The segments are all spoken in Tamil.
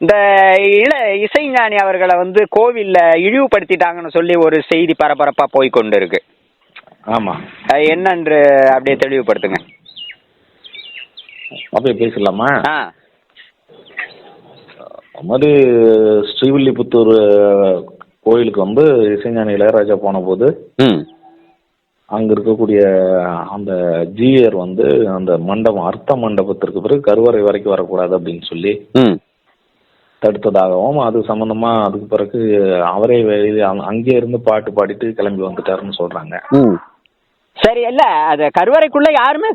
இந்த இசைஞானி அவர்களை வந்து கோவில்ல இழிவுபடுத்திட்டாங்கன்னு சொல்லி ஒரு செய்தி பரபரப்பா போய் கொண்டு இருக்கு. ஆமா, என்னன்று அப்படியே தெளிவுபடுத்துங்க. அப்படியே பேசலாமா? அது மாதிரி ஸ்ரீவில்லிபுத்தூர் கோயிலுக்கு வந்து இசைஞானி இளையராஜா போன போது அங்க இருக்கக்கூடிய அந்த ஜீயர் வந்து அந்த மண்டபம் அர்த்த மண்டபத்திற்கு பிறகு கருவறை வரைக்கும் வரக்கூடாது அப்படின்னு சொல்லி தடுத்ததாகவும், அது சம்பந்தமா அதுக்கு பிறகு அவரே அங்கே இருந்து பாட்டு பாடிட்டு கிளம்பி வந்துட்டாருன்னு சொல்றாங்க. சரி, இல்ல அது கருவறைக்குள்ள யாருமே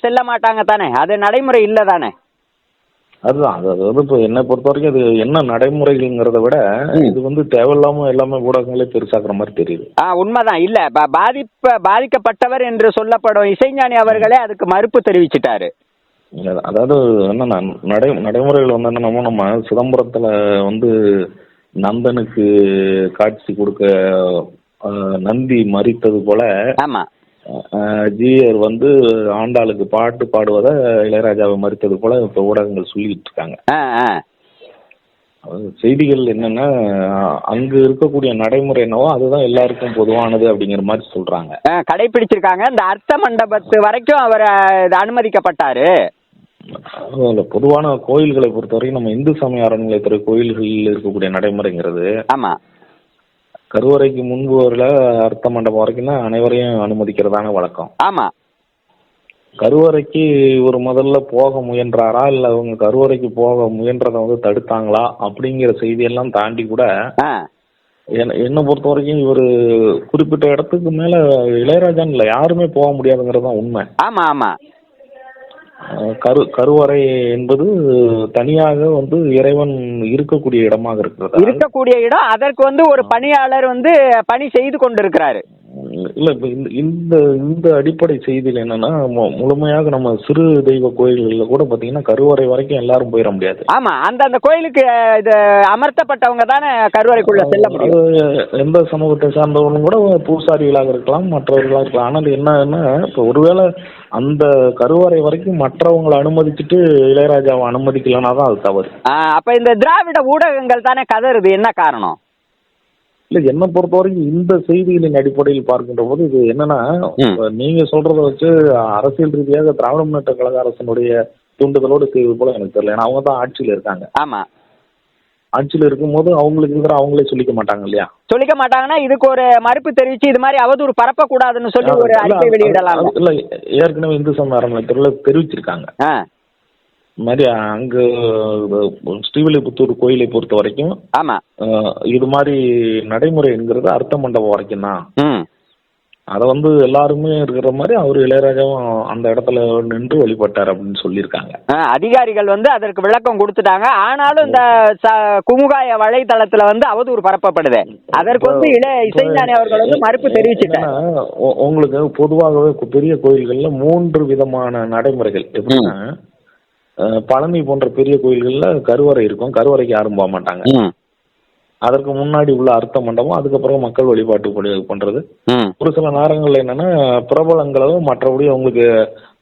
செல்ல மாட்டாங்க தானே, அது நடைமுறை இல்ல தானே? அதுதான், அதாவது இப்போ என்னை பொறுத்த வரைக்கும் அது என்ன நடைமுறைங்கிறத விட இது வந்து தேவையில்லாம எல்லாமே ஊடகங்களே பெருசாக்குற மாதிரி தெரியுது. உண்மைதான். இல்ல பாதிக்கப்பட்டவர் என்று சொல்லப்படும் இசைஞானி அவர்களே அதுக்கு மறுப்பு தெரிவிச்சிட்டாரு. அதாவது என்னன்னா நடைமுறைகள் வந்து என்னன்னா, நம்ம சிதம்பரத்துல வந்து நந்தனுக்கு காட்சி கொடுக்க நந்தி மறித்தது போல ஜீயர் வந்து ஆண்டாளுக்கு பாட்டு பாடுவதை இளையராஜாவை மறித்தது போல இப்ப ஊடகங்கள் சொல்லிட்டு இருக்காங்க. செய்திகள் என்னன்னா, அங்கு இருக்கக்கூடிய நடைமுறை என்னவோ அதுதான் எல்லாருக்கும் பொதுவானது அப்படிங்கிற மாதிரி சொல்றாங்க, கடைபிடிச்சிருக்காங்க. இந்த அர்த்த மண்டபத்து வரைக்கும் அவர் அனுமதிக்கப்பட்டாரு. பொதுவான கோயில்களை பொறுத்தவரைக்கும் நம்ம இந்து சமய அறநிலையத்துறை கோயில்களில் இருக்கக்கூடிய நடைமுறைங்கிறது கருவறைக்கு முன்பு வரல அர்த்த மண்டபம் வரைக்கும் தான் அனைவரையும் அனுமதிக்கிறதான வழக்கம். ஆமா, கருவறைக்கு ஒரு முதல்ல போக முயன்றாரா இல்ல அவங்க கருவறைக்கு போக முயன்றதை வந்து தடுத்தாங்களா அப்படிங்கிற செய்தியெல்லாம் தாண்டி கூட என்னை பொறுத்த வரைக்கும் இவர் குறிப்பிட்ட இடத்துக்கு மேல இளையராஜான்னு இல்லை யாருமே போக முடியாதுங்கிறது தான் உண்மை. ஆமா ஆமா, கருவறை என்பது தனியாக வந்து இறைவன் இருக்கக்கூடிய இடமாக இருக்கக்கூடிய இடம். அதற்கு வந்து ஒரு பணியாளர் வந்து பணி செய்து கொண்டிருக்கிறாரு. இல்ல இப்ப இந்த இந்த அடிப்படை செய்தியில் என்னன்னா, முழுமையாக நம்ம சிறு தெய்வ கோயில்கள்ல கூட பாத்தீங்கன்னா கருவறை வரைக்கும் எல்லாரும் போயிட முடியாது. ஆமா, அந்த கோயிலுக்கு இது அமர்த்தப்பட்டவங்க தானே கருவறைக்குள்ள செல்ல முடியும். எந்த சமூகத்தை சார்ந்தவர்களும் கூட பூசாரிகளாக இருக்கலாம், மற்றவர்களாக இருக்கலாம். ஆனால் என்னன்னா, இப்ப ஒருவேளை அந்த கருவறை வரைக்கும் மற்றவங்களை அனுமதிச்சுட்டு இளையராஜாவை அனுமதிக்கலன்னா தான் அது தவறு. அப்ப இந்த திராவிட ஊடகங்கள் தானே கதறுது, என்ன காரணம்? இல்ல, என்னை பொறுத்த வரைக்கும் இந்த செய்திகளின் அடிப்படையில் பார்க்கின்ற போது இது என்னன்னா, நீங்க சொல்றத வச்சு அரசியல் ரீதியாக திராவிட முன்னேற்ற கழக அரசனுடைய தூண்டுதலோடு செய்வது போல எனக்கு தெரியல. ஏன்னா அவங்க தான் ஆட்சியில இருக்காங்க. ஆமா, ஆட்சியில இருக்கும்போது அவங்களுக்கு இருக்கிற அவங்களே சொல்லிக்க மாட்டாங்க இல்லையா? சொல்லிக்க மாட்டாங்கன்னா இதுக்கு ஒரு மறுப்பு தெரிவிச்சு இது மாதிரி அவதூறு பரப்ப கூடாதுன்னு சொல்லி ஒரு அறிக்கை வெளியிடலாம். இல்ல, ஏற்கனவே இந்து சமய அறநிலையத்துறையில தெரிவிச்சிருக்காங்க. மாதிரி அங்க ஸ்ரீவில்லிபுத்தூர் கோயிலை பொறுத்த வரைக்கும் இது மாதிரி நடைமுறை என்கிறது அர்த்த மண்டபம் வரைக்கும் தான். அதை வந்து எல்லாருமே இருக்கிற மாதிரி அவரு இளையராஜாவும் அந்த இடத்துல நின்று வழிபட்டார் அப்படின்னு சொல்லியிருக்காங்க. அதிகாரிகள் வந்து அதற்கு விளக்கம் கொடுத்துட்டாங்க. ஆனாலும் இந்த குமுகாய வலைதளத்துல வந்து அவதூறு பரப்பப்படுது. அதற்கு வந்து இசைஞானி அவர்கள் வந்து மறுப்பு தெரிவிச்சுட்டாங்க. உங்களுக்கு பொதுவாகவே பெரிய கோயில்கள்ல 3 விதமான நடைமுறைகள் எப்படின்னா, பழனி போன்ற பெரிய கோயில்கள்ல கருவறை இருக்கும், கருவறைக்கு யாரும் போக மாட்டாங்க. அதற்கு முன்னாடி உள்ள அர்த்த மண்டபம், அதுக்கப்புறம் மக்கள் வழிபாட்டு பண்றது. ஒரு சில நேரங்கள்ல என்னன்னா பிரபலங்களும் மற்றபடி அவங்களுக்கு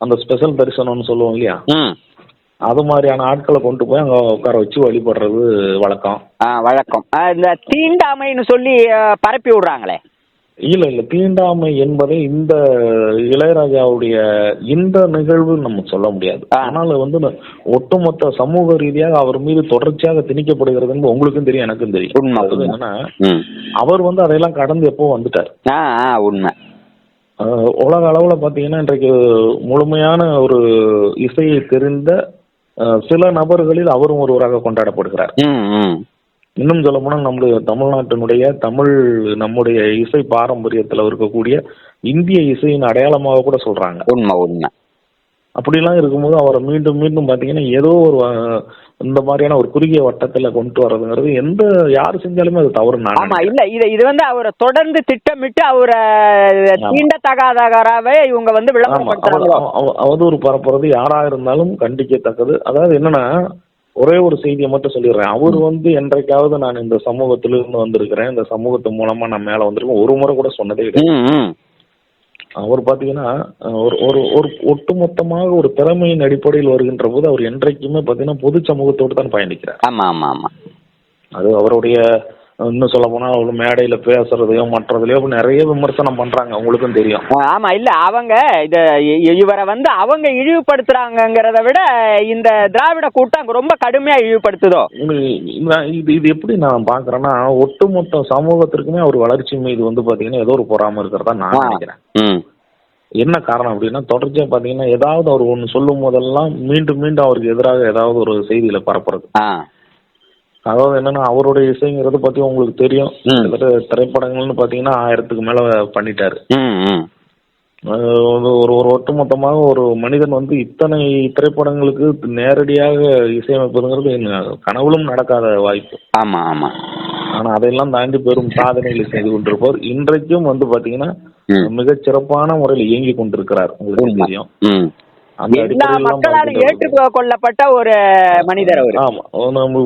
அந்த ஸ்பெஷல் தரிசனம்னு சொல்லுவோம் இல்லையா, அது மாதிரியான ஆட்களை கொண்டு போய் அங்க உட்கார வச்சு வழிபடுறது வழக்கம். இந்த தீண்டாமைன்னு சொல்லி பரப்பி விடுறாங்களே. இல்ல, தீண்டாமை என்பதை இந்த இளையராஜாவுடைய இந்த நிகழ்வு நம்ம சொல்ல முடியாது. ஆனால் வந்து ஒட்டுமொத்த சமூக ரீதியாக அவர் மீது தொடர்ச்சியாக திணிக்கப்படுகிறது உங்களுக்கும் தெரியும், எனக்கும் தெரியும். என்னன்னா, அவர் வந்து அதையெல்லாம் கடந்து எப்போ வந்துட்டார். உண்மை. உலக அளவுல பாத்தீங்கன்னா இன்றைக்கு முழுமையான ஒரு இசையை தெரிந்த சில நபர்களில் அவரும் ஒருவராக கொண்டாடப்படுகிறார். இன்னும் சொல்ல போனால் நம்முடைய தமிழ்நாட்டினுடைய நம்முடைய இசை பாரம்பரியத்தில் இருக்கக்கூடிய இந்திய இசையின் அடையாளமாக கூட சொல்றாங்க. உண்மை. அப்படிலாம் இருக்கும்போது அவரை மீண்டும் மீண்டும் பாத்தீங்கன்னா ஏதோ ஒரு இந்த மாதிரியான ஒரு குறுகிய வட்டத்துல கொண்டு வர்றதுங்கிறது யாரு செஞ்சாலுமே அது தவறு. இல்ல, இது வந்து அவரை தொடர்ந்து திட்டமிட்டு அவரை தீண்டத்தகாதவராகவே இவங்க வந்து விளம்பரப்படுத்துறாங்க. அவதூறு பரப்புறது யாரா இருந்தாலும் கண்டிக்கத்தக்கது. அதாவது என்னன்னா, ஒரே ஒரு செய்தியை மட்டும் சொல்லிடுறேன். அவர் வந்து என்றைக்காவது நான் இந்த சமூகத்திலிருந்து வந்திருக்கிறேன், இந்த சமூகத்து மூலமா நான் மேல வந்திருக்கேன் ஒரு முறை கூட சொன்னதே கிடையாது. அவர் பாத்தீங்கன்னா ஒரு ஒரு ஒரு ஒட்டுமொத்தமாக ஒரு திறமையின் அடிப்படையில் வருகின்ற போது அவர் என்றைக்குமே பாத்தீங்கன்னா பொது சமூகத்தோடு தான் பயணிக்கிறார். ஆமா ஆமா ஆமா. அது அவருடைய இன்னும் சொல்ல போனா அவர் மேடையில பேசுறதையோ மற்றதுலயோ நிறைய விமர்சனம் பண்றாங்க, உங்களுக்கும் தெரியும். ஆமா, இல்ல அவங்க இவரை வந்து அவங்க இழிவுபடுத்துறாங்கிறத விட இந்த திராவிட கூட்டம் ரொம்ப கடுமையா இழிவுபடுத்துதோ. இது எப்படி நான் பாக்குறேன்னா, ஒட்டுமொத்த சமூகத்திற்குமே அவர் வளர்ச்சி மீது வந்து பாத்தீங்கன்னா ஏதோ ஒரு பொறாம இருக்கிறதா நான் நினைக்கிறேன். என்ன காரணம் அப்படின்னா, தொடர்ச்சியா பாத்தீங்கன்னா ஏதாவது அவர் ஒண்ணு சொல்லும் போதெல்லாம் மீண்டும் மீண்டும் அவருக்கு எதிராக ஏதாவது ஒரு செய்தியில பரப்புறது. அதாவது என்னன்னா, அவருடைய இசைங்கிறது பத்தி உங்களுக்கு தெரியும். திரைப்படங்கள்னு பாத்தீங்கன்னா 1000க்கு மேல பண்ணிட்டாரு. ஒரு ஒரு ஒட்டுமொத்தமாக ஒரு மனிதன் வந்து இத்தனை திரைப்படங்களுக்கு நேரடியாக இசையமைப்பதுங்கிறது கனவுலும் நடக்காத வாய்ப்பு. ஆமா ஆமா. ஆனா அதையெல்லாம் தாண்டி பெரும் சாதனைகளை செய்து கொண்டிருப்பவர் இன்றைக்கும் வந்து பாத்தீங்கன்னா மிகச் சிறப்பான முறையில் இயங்கி கொண்டிருக்கிறார், உங்களுக்கு தெரியும். எல்லா மக்களாலும் ஏற்றுக்கொள்ளப்பட்ட ஒரு மனிதர் அவர். ஆமா,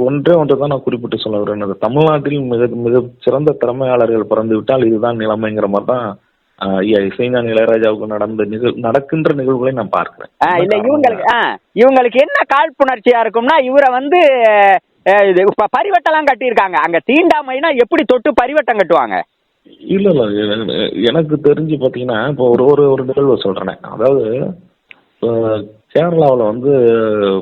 ஒன்றுதான் நான் குறிப்பிட்டு சொல்ல வரேன். தமிழ்நாட்டில் மிக மிக சிறந்த திறமையாளர்கள் பிறந்து விட்டால் இதுதான் நிலைமைங்கிற மாதிரி தான் இசைஞானி இளையராஜாவுக்கு நடக்கின்ற நிகழ்வுகளை நான் பார்க்கிறேன். இல்ல இவங்களுக்கு என்ன காழ்ப்புணர்ச்சியா இருக்கும்னா, இவரை வந்து பரிவட்டெல்லாம் கட்டியிருக்காங்க. அங்க தீண்டாமைனா எப்படி தொட்டு பரிவட்டம் கட்டுவாங்க? இல்ல இல்ல, எனக்கு தெரிஞ்சு பாத்தீங்கன்னா இப்போ ஒரு நிகழ்வு சொல்றேன். அதாவது கேரளாவில் வந்து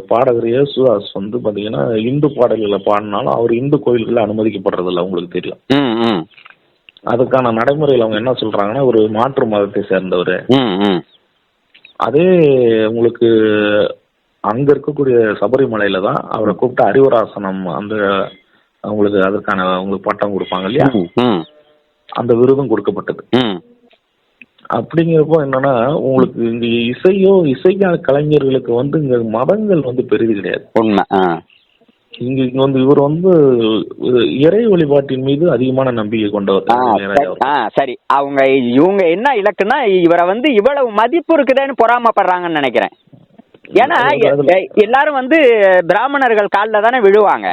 பாடகர் யேசுதாஸ் வந்து பாத்தீங்கன்னா இந்து பாடல்களை பாடினாலும் அவர் இந்து கோயில்களில் அனுமதிக்கப்படுறது இல்லை, உங்களுக்கு தெரியும். அதுக்கான நடைமுறையில் அவங்க என்ன சொல்றாங்கன்னா, ஒரு மாற்று மதத்தை சேர்ந்தவர். அதே உங்களுக்கு அங்க இருக்கக்கூடிய சபரிமலையில தான் அவரை கூப்பிட்டு அறிவராசனம் அந்த அவங்களுக்கு அதற்கான அவங்களுக்கு பட்டம் கொடுப்பாங்க இல்லையா, அந்த விருதும் கொடுக்கப்பட்டது. அப்படிங்கிறப்போ என்னன்னா, உங்களுக்கு இங்க இசைக்கான கலைஞர்களுக்கு வந்து இங்க மதங்கள் வந்து பெரிது கிடையாது. இங்க வந்து இவர் வந்து இறை வழிபாட்டின் மீது அதிகமான நம்பிக்கை கொண்டவர். சரி, இவங்க என்ன இலக்குன்னா, இவரை வந்து இவ்வளவு மதிப்பு இருக்குதுன்னு பொறாமப்படுறாங்கன்னு நினைக்கிறேன். ஏன்னா எல்லாரும் வந்து பிராமணர்கள் காலில் தானே விழுவாங்க.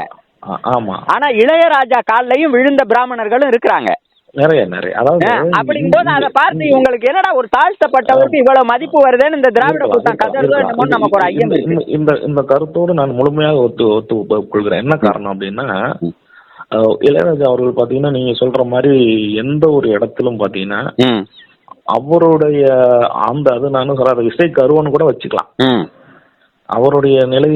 ஆமா. ஆனா இளையராஜா காலிலையும் விழுந்த பிராமணர்களும் இருக்கிறாங்க நிறைய. அதாவது அப்படிங்கும்போது அதை பார்த்து இவங்களுக்கு என்னடா ஒரு தாழ்த்தப்பட்டவருக்கு இவ்வளவு மதிப்பு வருதுன்னு இந்த திராவிட கூட்டம் கதறதோ என்னமோ நமக்கு ஒரு ஐயம் இருக்கு. இந்த கருத்தோடு நான் முழுமையாக ஒத்துக்கொள்கிறேன். என்ன காரணம் அப்படின்னா, இளையராஜா அவர்கள் பாத்தீங்கன்னா நீங்க சொல்ற மாதிரி எந்த ஒரு இடத்திலும் பாத்தீங்கன்னா அவருடைய அது நானும் சொல்ற இசை கருவன்னு கூட வச்சுக்கலாம். அவருடைய நிலை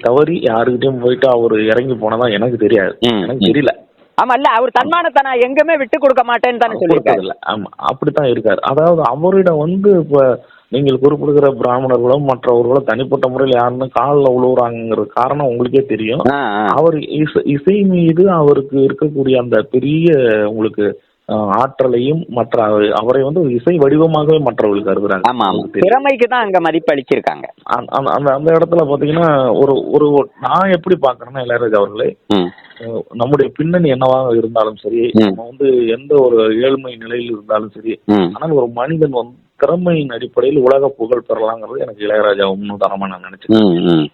தவறி யாருக்கிட்டையும் போயிட்டு அவர் இறங்கி போனதான் எனக்கு தெரியாது, எனக்கு தெரியல. ஆமா, இல்ல அவர் தன்மானத்தை நான் எங்குமே விட்டு கொடுக்க மாட்டேன்னு தானே சொல்லியிருக்காரு. ஆமா, அப்படித்தான் இருக்காரு. அதாவது அவரிடம் வந்து இப்ப நீங்கள் குறிப்பிடுகிற பிராமணர்களும் மற்றவர்களும் தனிப்பட்ட முறையில் யாருன்னு காலில் உழுவுறாங்கிற காரணம் உங்களுக்கே தெரியும். அவர் இசை மீது அவருக்கு இருக்கக்கூடிய அந்த பெரிய உங்களுக்கு ஆற்றலையும் மற்ற அவரை வந்து இசை வடிவமாகவே மற்றவர்கள் கருதுறாங்க. திறமைக்கு தான் அங்க மதிப்பு அளிச்சிருக்காங்க. அந்த இடத்துல பாத்தீங்கன்னா ஒரு நான் எப்படி பாக்குறேன்னா, இளையராஜா அவர்களே நம்முடைய பின்னணி என்னவாக இருந்தாலும் சரி, நம்ம வந்து எந்த ஒரு ஏழ்மை நிலையில் இருந்தாலும் சரி, ஆனால் ஒரு மனிதன் வந்து திறமையின் அடிப்படையில் உலக புகழ் பெறலாங்கிறது எனக்கு இளையராஜா முன்னுதாரணமா நான் நினைச்சேன்.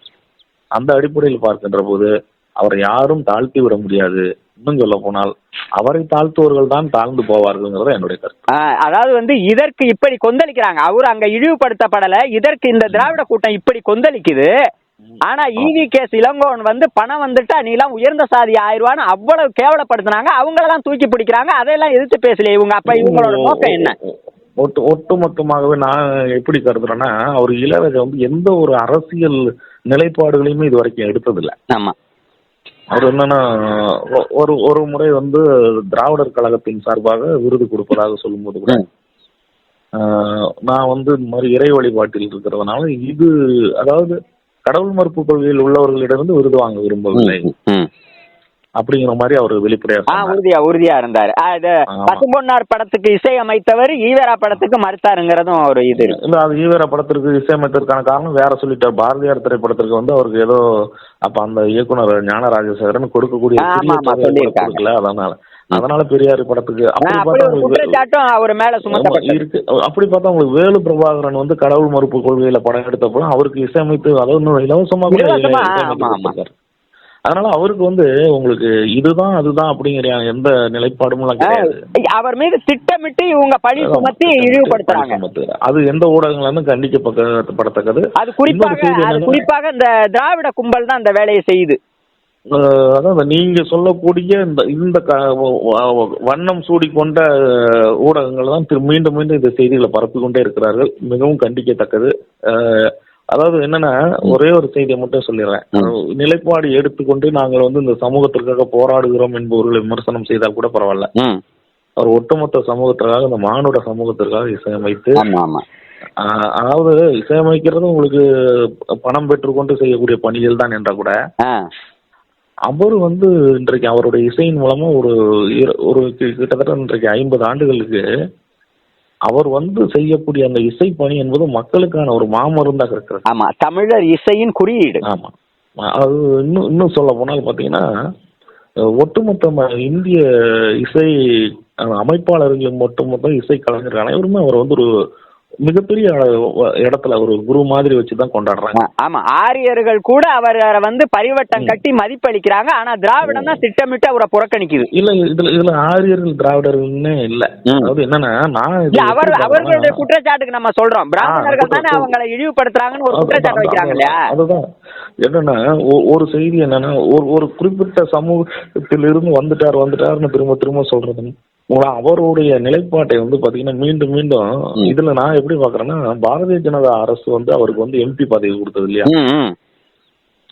அந்த அடிப்படையில் பார்க்கின்ற போது அவரை யாரும் தாழ்த்தி விட முடியாது. இன்னும் சொல்ல போனால் அவரை தாழ்த்துவர்கள் தான் தாழ்ந்து போவார்கள் என்னுடைய கருத்து. அதாவது வந்து இதற்கு இப்படி கொந்தளிக்கிறாங்க, அவர் அங்க இழிவுபடுத்தப்படல, இதற்கு இந்த திராவிட கூட்டம் இப்படி கொந்தளிக்குது. ஆனா EVK இளங்கோவன் வந்து பணம் வந்துட்டா நீ எல்லாம் உயர்ந்த சாதி ஆயிடுவான்னு அவ்வளவு கேவலப்படுத்தினாங்க. அவங்களதான் தூக்கி பிடிக்கிறாங்க, அதையெல்லாம் எதிர்த்து பேசல இவங்க. அப்ப இவங்களோட நோக்கம் என்ன? ஒட்டுமொத்தமாகவே நான் எப்படி கருதுறேன்னா, அவர் இளையராஜா வந்து எந்த ஒரு அரசியல் நிலைப்பாடுகளையுமே இது வரைக்கும் எடுத்ததில்லை. ஆமா, அவர் என்னன்னா ஒரு முறை வந்து திராவிடர் கழகத்தின் சார்பாக விருது கொடுப்பதாக சொல்லும் போது கூட நான் வந்து இந்த மாதிரி இறை வழிபாட்டில் இருக்கிறதுனால இது அதாவது கடவுள் மறுப்பு கொள்கையில் உள்ளவர்களிடமிருந்து விருது வாங்க விரும்பவில்லை அப்படிங்கிற மாதிரி அவர் வெளிப்படையா உறுதியா இருந்தாரு. பசும்பொன்னார் படத்துக்கு இசை அமைத்தவர் ஈவேரா படத்துக்கு மறுத்தாருங்கிறதும் ஒரு இது இல்ல. அது ஈவேரா படத்திற்கு இசை அமைத்ததற்கான காரணம் வேற சொல்லிட்டார். பாரதியார் திரைப்படத்திற்கு வந்து அவருக்கு ஏதோ அப்ப அந்த இயக்குனர் ஞான ராஜசேகரன் கொடுக்கக்கூடிய அதனால பெரியார் படத்துக்கு அவர் மேல இருக்கு. அப்படி பார்த்தா உங்களுக்கு வேலு பிரபாகரன் வந்து கடவுள் மறுப்பு கொள்கையில படம் எடுத்தப்போ அவருக்கு இசையமைத்து அதாவது இலவசமாக. அதனால அவருக்கு வந்து உங்களுக்கு இதுதான் அதுதான் அப்படிங்கிற எந்த நிலைப்பாடும் கிடையாது. அவர் மீது திட்டமிட்டு இவங்க பழி சுமத்தி இழிவுபடுத்துறாங்க. அது எந்த ஊடகங்களும் கண்டிக்கப்படத்தக்கது. அது குறிப்பாக இந்த திராவிட கும்பல் தான் அந்த வேலையை செய்யுது. அதாவது நீங்க சொல்லக்கூடிய இந்த வண்ணம் சூடிக்கொண்ட ஊடகங்கள் தான் மீண்டும் மீண்டும் இந்த செய்திகளை பரப்பி கொண்டே இருக்கிறார்கள். மிகவும் கண்டிக்கத்தக்கது. அதாவது என்னன்னா, ஒரே ஒரு செய்தியை மட்டும் சொல்லிடுறேன். நிலைப்பாடு எடுத்துக்கொண்டு நாங்கள் வந்து இந்த சமூகத்திற்காக போராடுகிறோம் என்பவர்களை விமர்சனம் செய்தால் கூட பரவாயில்ல. அவர் ஒட்டுமொத்த சமூகத்திற்காக, இந்த மானுட சமூகத்திற்காக இசையமைத்து, அதாவது இசையமைக்கிறது உங்களுக்கு பணம் பெற்றுக்கொண்டு செய்யக்கூடிய பணிகள் தான் என்ற கூட அவர் வந்து இன்றைக்கு அவருடைய இசையின் மூலமா ஒரு கிட்டத்தட்ட இன்றைக்கு 50 ஆண்டுகளுக்கு அவர் வந்து செய்யக்கூடிய அந்த இசை பணி என்பது மக்களுக்கான ஒரு மாமருந்தாக இருக்கிறது. ஆமா, தமிழர் இசையின் குறியீடு. ஆமா, அது இன்னும் சொல்ல போனால் பாத்தீங்கன்னா, ஒட்டுமொத்த இந்திய இசை அமைப்பாளர்களும் ஒட்டுமொத்த இசை கலைஞர்கள் அனைவருமே அவர் வந்து ஒரு மிகப்பெரிய இடத்துல ஒரு குரு மாதிரி வச்சுதான் கொண்டாடுறாங்க. ஆமா, ஆரியர்கள் கூட அவரை வந்து பரிவட்டம் கட்டி மதிப்பளிக்கிறாங்க. ஆனா திராவிடம் தான் திட்டமிட்டு அவரை புறக்கணிக்குது. இல்ல, இதுல ஆரியர்கள் திராவிடர்கள்னே இல்ல. அதாவது என்னன்னா, அவர்களுடைய குற்றச்சாட்டுக்கு நம்ம சொல்றோம், பிராமணர்கள் தானே அவங்களை இழிவுபடுத்துறாங்கன்னு ஒரு குற்றச்சாட்டு வைக்கிறாங்க இல்லையா? அதுதான் என்னன்னா, ஒரு செய்தி என்னன்னா, ஒரு குறிப்பிட்ட சமூகத்திலிருந்து வந்துட்டாருன்னு திரும்ப திரும்ப சொல்றது அவருடைய நிலைப்பாட்டை வந்து பாத்தீங்கன்னா மீண்டும் மீண்டும் இதுல நான் எப்படி பாக்குறேன்னா, பாரதிய ஜனதா அரசு வந்து அவருக்கு வந்து எம்பி பதவி கொடுத்தது இல்லையா?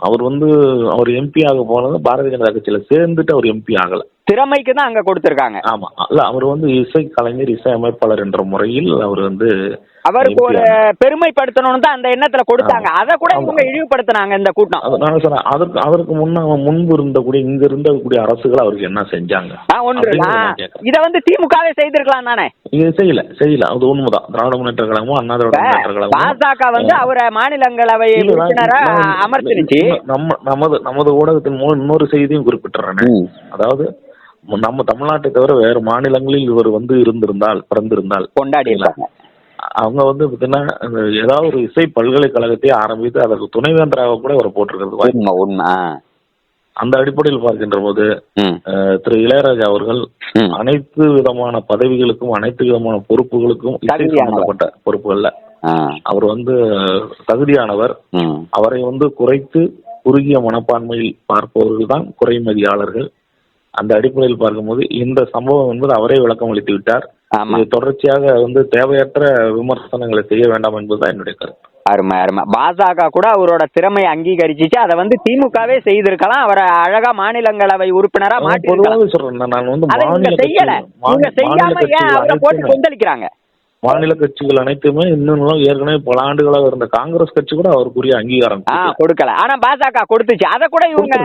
அவர் எம்பி ஆக போனது பாரதிய ஜனதா கட்சியில சேர்ந்துட்டு அவர் எம்பி ஆகல, திறமைக்கு தான் அங்க கொடுத்திருக்காங்க. ஆமா, இல்ல அவர் வந்து இசை கலைஞர், இசை அமைப்பாளர் என்ற முறையில் அவர் வந்து அவருக்கு ஒரு பெருமைப்படுத்தணும்னு தான் அந்த எண்ணத்துல கொடுத்தாங்க. அதை கூட இவங்க இழிவுபடுத்தினாங்க இந்த கூட்டம். நான் சொல்றேன், அதற்கு முன்பு இருந்தக்கூடிய அரசுகள் அவருக்கு என்ன செஞ்சாங்க? இத வந்து திமுகவே செய்திருக்கலாம் தானே? செய்யல, அது உண்மைதான். திராவிட முன்னேற்ற கழகமும் அண்ணா திராவிட முன்னேற்ற கழகமும் பாஜக வந்து அவரை மாநிலங்களவை உறுப்பினரா அமர்த்திருச்சு. நமது ஊடகத்தின் மூலம் இன்னொரு செய்தியும் குறிப்பிட்டுறேன். அதாவது நம்ம தமிழ்நாட்டை தவிர வேறு மாநிலங்களில் இவர் வந்து பிறந்திருந்தால் கொண்டாடிடலாம். அவங்க வந்து பார்த்தீங்கன்னா, ஏதாவது ஒரு இசை பல்கலைக்கழகத்தை ஆரம்பித்து அதற்கு துணைவேந்தராக கூட அவர் போட்டிருக்கிறது. அந்த அடிப்படையில் பார்க்கின்ற போது திரு இளையராஜா அவர்கள் அனைத்து விதமான பதவிகளுக்கும், அனைத்து விதமான பொறுப்புகளுக்கும், இசை சம்பந்தப்பட்ட பொறுப்புகள்ல அவர் வந்து தகுதியானவர். அவரை வந்து குறைத்து குறுகிய மனப்பான்மையில் பார்ப்பவர்கள் தான் குறைமதியாளர்கள். அந்த அடிப்படையில் பார்க்கும்போது இந்த சம்பவம் என்பது அவரே விளக்கம் அளித்து விட்டார். தொடர்ச்சியாக வந்து தேவையற்ற விமர்சனங்களை செய்ய வேண்டாம் என்பதுதான் என்னுடைய கருத்து. அருமை. பாஜக கூட அவரோட திறமையை அங்கீகரிச்சிச்சு. அதை வந்து திமுகவே செய்திருக்கலாம். அவரை அழகா மாநிலங்களவை உறுப்பினரா பொதுவாக சொல்றேன். நான் வந்து செய்யல, செய்யாம ஏன் அவரை போட்டு கொந்தளிக்கிறாங்க? மாநில கட்சிகள் அனைத்துமே இன்னும் ஏற்கனவே பல ஆண்டுகளாக இருந்த காங்கிரஸ் கட்சி கூட அவருக்குரிய அங்கீகாரம் கொடுக்கல. ஆனா பாஜக கொடுத்துச்சு. அதை கூட இவங்க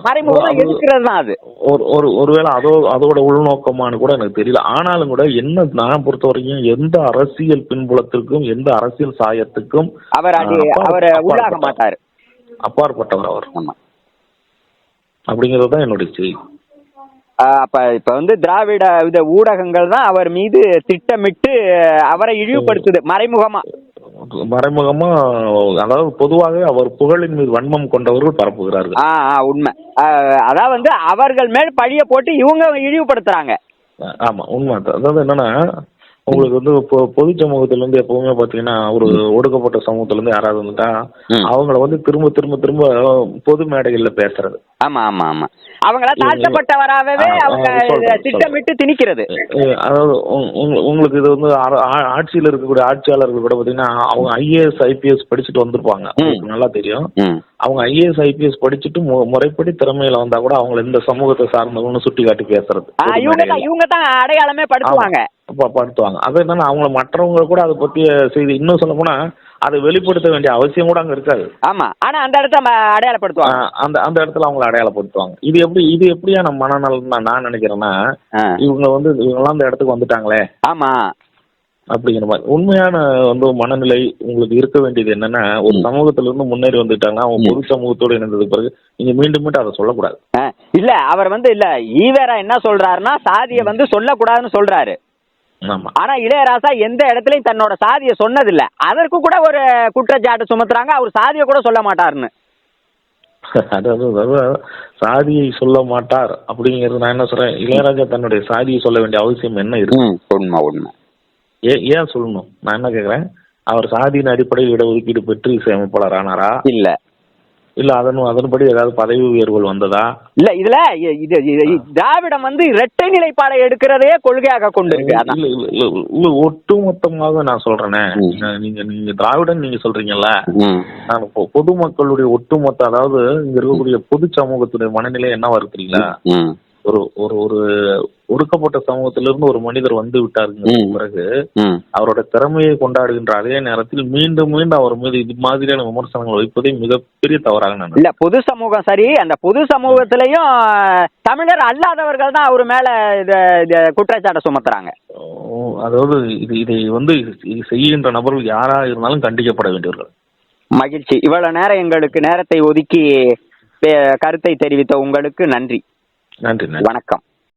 மறைமுகமா எதிர்க்கிறது தான். அது ஒருவேளை அதோட உள்நோக்கமானு கூட எனக்கு தெரியல. ஆனாலும் கூட என்ன நான் பொறுத்த வரைக்கும் எந்த அரசியல் பின்புலத்திற்கும், எந்த அரசியல் சாயத்துக்கும் அவர் உள்ளாக மாட்டார், அப்பாற்பட்டவர் அவர் அப்படிங்கிறது தான் என்னுடைய செய்தி. அப்ப இப்ப வந்து திராவிட ஊடகங்கள் தான் அவர் மீது திட்டமிட்டு அவரை இழிவுபடுத்துது மறைமுகமா. அதாவது பொதுவாக அவர் புகழின் மீது வன்மம் கொண்டவர்கள் பரப்புகிறார்கள். உண்மை. அதாவது வந்து அவர்கள் மேல் பழிய போட்டு இவங்க இழிவுபடுத்துறாங்க. ஆமா, உண்மை. அதாவது என்னன்னா, உங்களுக்கு வந்து பொது சமூகத்துல இருந்து எப்பவுமே பாத்தீங்கன்னா, ஒரு ஒடுக்கப்பட்ட சமூகத்துல இருந்து யாராவது வந்துட்டா அவங்கள வந்து திரும்ப திரும்ப திரும்ப பொது மேடைகள்ல பேசுறது. ஆமா ஆமா ஆமா, அவங்கள தாழ்த்தப்பட்டவராகவே அவங்க திட்டமிட்டு திணிக்கிறது. அதாவது உங்களுக்கு இது வந்து ஆட்சியில் இருக்கக்கூடிய ஆட்சியாளர்கள் கூட பாத்தீங்கன்னா, அவங்க IAS IPS படிச்சுட்டு வந்திருப்பாங்க, நல்லா தெரியும். அவங்க IAS IPS படிச்சுட்டு முறைப்படி திறமையில வந்தா கூட அவங்களை இந்த சமூகத்தை சார்ந்தவங்கன்னு சுட்டி காட்டி பேசுறது. இவங்க தான் அடையாளமே படுத்துவாங்க. அது என்னன்னா, அவங்கள மற்றவங்க கூட அதை பத்திய செய்தி இன்னும் சொல்ல போனா அதை வெளிப்படுத்த வேண்டிய அவசியம் கூட அங்க இருக்காது. ஆமா, ஆனா அந்த இடத்துல அடையாளப்படுத்துவாங்க. அந்த இடத்துல அவங்களை அடையாளப்படுத்துவாங்க. இது எப்படியான மனநலம் நான் நினைக்கிறேன்னா, இவங்கெல்லாம் அந்த இடத்துக்கு வந்துட்டாங்களே, ஆமா அப்படிங்கிற மாதிரி. உண்மையான வந்து மனநிலை உங்களுக்கு இருக்க வேண்டியது என்னன்னா, ஒரு சமூகத்துல இருந்து முன்னேறி வந்துட்டாங்கன்னா அவங்க பொது சமூகத்தோடு இணைந்தது பிறகு நீங்க மீண்டும் மீண்டும் அதை சொல்லக்கூடாது. இல்ல, அவர் வந்து ஈவேரா என்ன சொல்றாருன்னா, சாதியை வந்து சொல்லக்கூடாதுன்னு சொல்றாரு. ஆனா இளையராஜா எந்த இடத்துலயும் தன்னோட சாதியை சொன்னதில்ல. அதற்கு கூட ஒரு குற்றச்சாட்டு சுமத்துறாங்க, அவர் சாதியை கூட சொல்ல மாட்டாருன்னு. அதாவது சாதியை சொல்ல மாட்டார் அப்படிங்கிறது நான் என்ன சொல்றேன், இளையராஜா தன்னுடைய சாதியை சொல்ல வேண்டிய அவசியம் என்ன இருக்கு? உண்மை உண்மை. ஏன் சொல்லணும்? நான் என்ன கேக்குறேன், அவர் சாதியின் அடிப்படையில் இடஒதுக்கீடு பெற்று இசையமைப்பாளர் ஆனாரா? இல்ல அதன்படி ஏதாவது பதவி உயர்வுகள் வந்ததா? இல்ல இதுல திராவிடம் வந்து இரட்டை நிலைப்பாடை எடுக்கிறதையே கொள்கையாக கொண்டு ஒட்டுமொத்தமாக நான் சொல்றேனே, நீங்க திராவிடன் நீங்க சொல்றீங்கல்ல, நான் பொதுமக்களுடைய ஒட்டுமொத்த, அதாவது இங்க இருக்கக்கூடிய பொது சமூகத்துடைய மனநிலை என்னவா இருக்குறீங்களா? ஒரு ஒரு ஒடுக்கப்பட்ட சமூகத்திலிருந்து ஒரு மனிதர் வந்து விட்டாருங்க பிறகு அவரோட திறமையை கொண்டாடுகின்ற அதே நேரத்தில் மீண்டும் மீண்டும் அவர் மீது இது மாதிரியான விமர்சனங்கள் வைப்பதே மிகப்பெரிய தவறாக நான் இல்ல. பொது சமூகம் சரி, அந்த பொது சமூகத்திலையும் தமிழர் அல்லாதவர்கள் தான் அவர் மேல குற்றச்சாட்டை சுமத்துறாங்க. அதாவது இதை வந்து செய்கின்ற நபர்கள் யாரா இருந்தாலும் கண்டிக்கப்பட வேண்டியவர்கள். மகிழ்ச்சி. இவ்வளவு நேரம் எங்களுக்கு நேரத்தை ஒதுக்கி கருத்தை தெரிவித்த உங்களுக்கு நன்றி. நன்றி. வணக்கம்.